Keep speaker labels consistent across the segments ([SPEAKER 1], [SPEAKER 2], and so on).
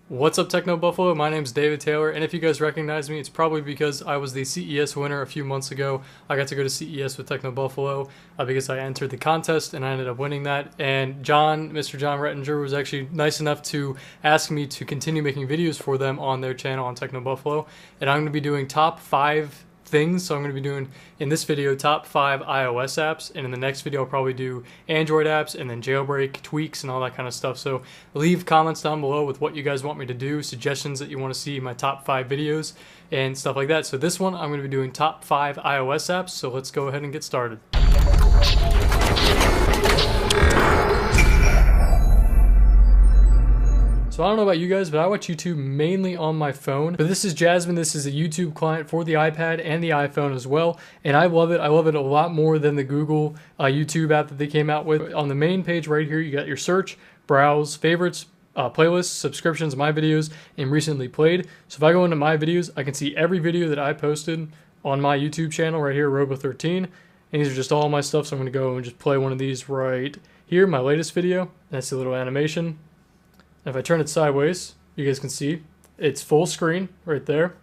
[SPEAKER 1] What's up, Techno Buffalo? My name's David Taylor, and if you guys recognize me, it's probably because I was the CES winner a few months ago. I got to go to CES with Techno Buffalo because I entered the contest and I ended up winning that. And Mr. John Rettinger, was actually nice enough to ask me to continue making videos for them on their channel on Techno Buffalo. And I'm going to be doing top 5 things. So I'm going to be doing in this video top 5 iOS apps, and in the next video I'll probably do Android apps and then jailbreak tweaks and all that kind of stuff. So leave comments down below with what you guys want me to do, suggestions that you want to see in my top 5 videos and stuff like that. So this one I'm going to be doing top 5 iOS apps, so let's go ahead and get started. So I don't know about you guys, but I watch YouTube mainly on my phone. But this is Jasmine. This is a YouTube client for the iPad and the iPhone as well. And I love it. I love it a lot more than the Google YouTube app that they came out with. On the main page right here, you got your search, browse, favorites, playlists, subscriptions, my videos, and recently played. So if I go into my videos, I can see every video that I posted on my YouTube channel right here, Robo13. And these are just all my stuff. So I'm going to go and just play one of these right here, my latest video. That's a little animation. If I turn it sideways, you guys can see it's full screen right there.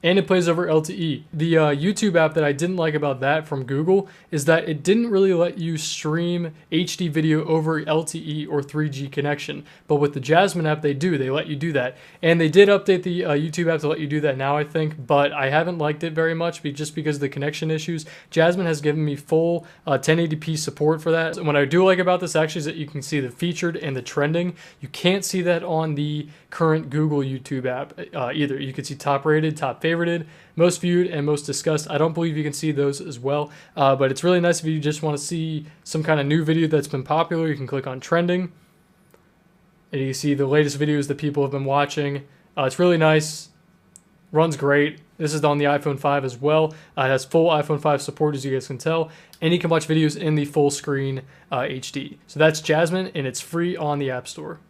[SPEAKER 1] And it plays over LTE. The YouTube app that I didn't like about that from Google is that it didn't really let you stream HD video over LTE or 3G connection. But with the Jasmine app, they do. They let you do that. And they did update the YouTube app to let you do that now, I think. But I haven't liked it very much just because of the connection issues. Jasmine has given me full 1080p support for that. And what I do like about this actually is that you can see the featured and the trending. You can't see that on the current Google YouTube app either. You can see top rated, top favorited, most viewed, and most discussed. I don't believe you can see those as well, but it's really nice if you just want to see some kind of new video that's been popular. You can click on trending, and you can see the latest videos that people have been watching. It's really nice, runs great. This is on the iPhone 5 as well. It has full iPhone 5 support, as you guys can tell, and you can watch videos in the full screen HD. So that's Jasmine, and it's free on the App Store.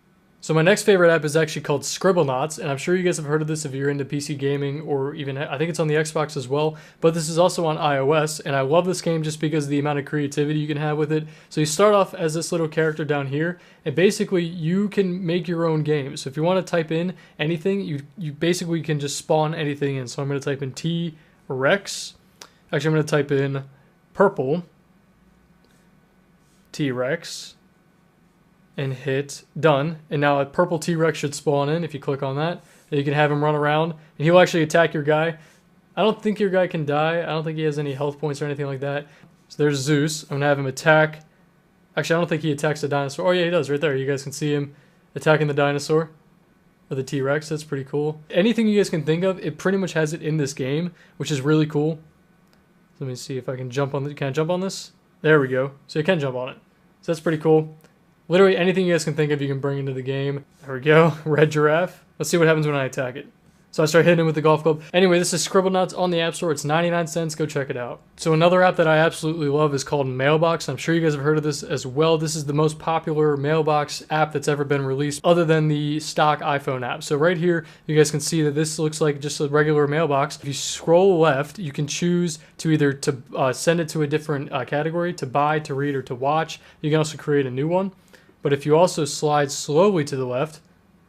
[SPEAKER 1] So my next favorite app is actually called Scribblenauts, and I'm sure you guys have heard of this if you're into PC gaming, or even, I think it's on the Xbox as well, but this is also on iOS, and I love this game just because of the amount of creativity you can have with it. So you start off as this little character down here, and basically you can make your own game. So if you want to type in anything, you basically can just spawn anything in. So I'm going to type in T-Rex. Actually, I'm going to type in purple T-Rex and hit done, and now a purple T-Rex should spawn in if you click on that. And you can have him run around, and he'll actually attack your guy. I don't think your guy can die. I don't think he has any health points or anything like that. So there's Zeus. I'm gonna have him attack. Actually, I don't think he attacks the dinosaur. Oh yeah, he does right there. You guys can see him attacking the dinosaur or the T-Rex. That's pretty cool. Anything you guys can think of, it pretty much has it in this game, which is really cool. Let me see if I can jump on it. Can I jump on this? There we go. So you can jump on it. So that's pretty cool. Literally anything you guys can think of, you can bring into the game. There we go. Red giraffe. Let's see what happens when I attack it. So I start hitting him with the golf club. Anyway, this is Scribblenauts on the App Store. It's 99 cents. Go check it out. So another app that I absolutely love is called Mailbox. I'm sure you guys have heard of this as well. This is the most popular mailbox app that's ever been released other than the stock iPhone app. So right here, you guys can see that this looks like just a regular mailbox. If you scroll left, you can choose to either send it to a different category, to buy, to read, or to watch. You can also create a new one. But if you also slide slowly to the left,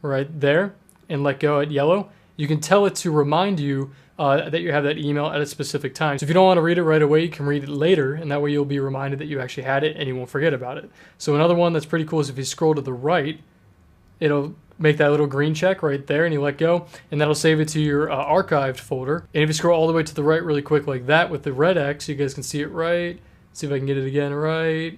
[SPEAKER 1] right there, and let go at yellow, you can tell it to remind you that you have that email at a specific time. So if you don't want to read it right away, you can read it later, and that way you'll be reminded that you actually had it and you won't forget about it. So another one that's pretty cool is if you scroll to the right, it'll make that little green check right there, and you let go, and that'll save it to your archived folder. And if you scroll all the way to the right really quick like that with the red X, you guys can see it right. Let's see if I can get it again right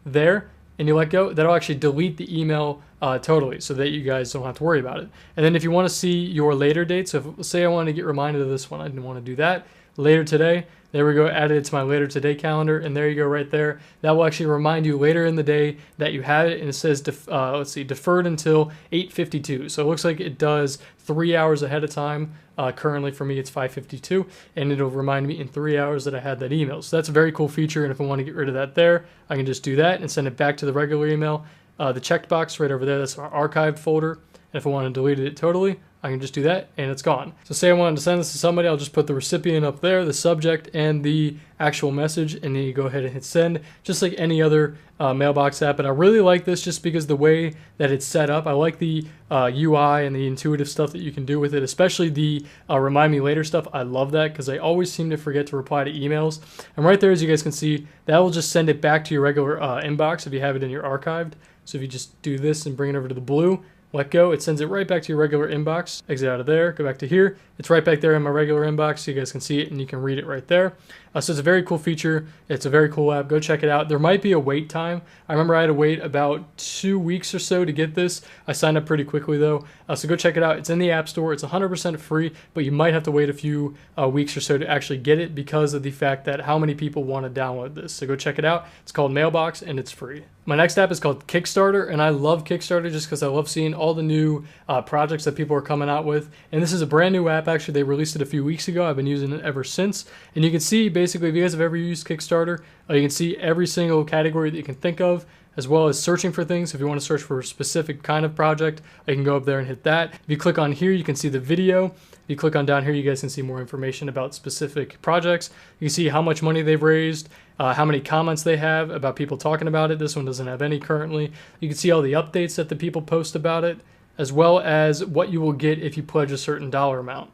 [SPEAKER 1] there. And you let go, that'll actually delete the email totally so that you guys don't have to worry about it. And then if you want to see your later date, so if, say I wanted to get reminded of this one, I didn't want to do that, later today, there we go, added it to my later today calendar, and there you go right there. That will actually remind you later in the day that you have it, and it says, let's see, deferred until 8:52. So it looks like it does 3 hours ahead of time. Currently for me, it's 5:52, and it'll remind me in 3 hours that I had that email. So that's a very cool feature, and if I want to get rid of that there, I can just do that and send it back to the regular email. The checked box right over there, that's our archived folder. And if I want to delete it totally, I can just do that and it's gone. So say I wanted to send this to somebody, I'll just put the recipient up there, the subject, and the actual message, and then you go ahead and hit send, just like any other mailbox app. And I really like this just because the way that it's set up. I like the UI and the intuitive stuff that you can do with it, especially the remind me later stuff. I love that because I always seem to forget to reply to emails. And right there, as you guys can see, that will just send it back to your regular inbox if you have it in your archived. So if you just do this and bring it over to the blue, let go, it sends it right back to your regular inbox. Exit out of there, go back to here. It's right back there in my regular inbox, so you guys can see it and you can read it right there. So it's a very cool feature. It's a very cool app. Go check it out. There might be a wait time. I remember I had to wait about 2 weeks or so to get this. I signed up pretty quickly though. So go check it out. It's in the App Store. It's 100% free, but you might have to wait a few weeks or so to actually get it because of the fact that how many people want to download this. So go check it out. It's called Mailbox and it's free. My next app is called Kickstarter, and I love Kickstarter just because I love seeing all the new projects that people are coming out with. And this is a brand new app. Actually, they released it a few weeks ago. I've been using it ever since. And you can see basically, if you guys have ever used Kickstarter, you can see every single category that you can think of, as well as searching for things. If you want to search for a specific kind of project, you can go up there and hit that. If you click on here, you can see the video. If you click on down here, you guys can see more information about specific projects. You can see how much money they've raised, how many comments they have about people talking about it. This one doesn't have any currently. You can see all the updates that the people post about it, as well as what you will get if you pledge a certain dollar amount.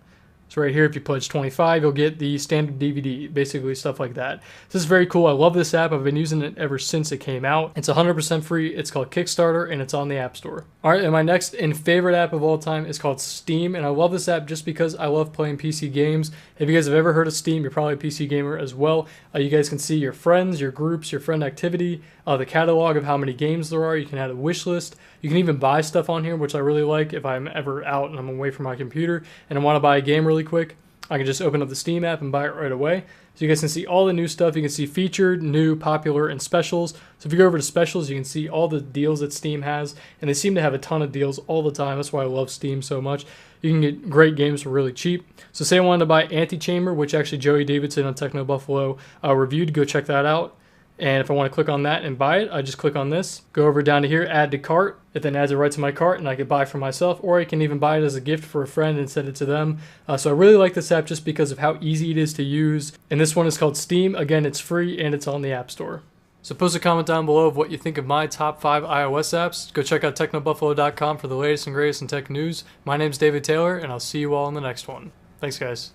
[SPEAKER 1] So right here, if you pledge 25, you'll get the standard DVD, basically stuff like that. This is very cool. I love this app. I've been using it ever since it came out. It's 100% free. It's called Kickstarter, and it's on the App Store. All right, and my next and favorite app of all time is called Steam, and I love this app just because I love playing PC games. If you guys have ever heard of Steam, you're probably a PC gamer as well. You guys can see your friends, your groups, your friend activity, the catalog of how many games there are. You can add a wish list. You can even buy stuff on here, which I really like if I'm ever out and I'm away from my computer and I want to buy a game really quick. I can just open up the Steam app and buy it right away. So you guys can see all the new stuff. You can see featured, new, popular, and specials. So if you go over to specials, you can see all the deals that Steam has, and they seem to have a ton of deals all the time. That's why I love Steam so much. You can get great games for really cheap. So say I wanted to buy Antichamber, which actually Joey Davidson on Techno Buffalo reviewed. Go check that out. And if I want to click on that and buy it, I just click on this, go over down to here, add to cart. It then adds it right to my cart and I can buy it for myself, or I can even buy it as a gift for a friend and send it to them. So I really like this app just because of how easy it is to use. And this one is called Steam. Again, it's free and it's on the App Store. So post a comment down below of what you think of my top 5 iOS apps. Go check out technobuffalo.com for the latest and greatest in tech news. My name's David Taylor, and I'll see you all in the next one. Thanks, guys.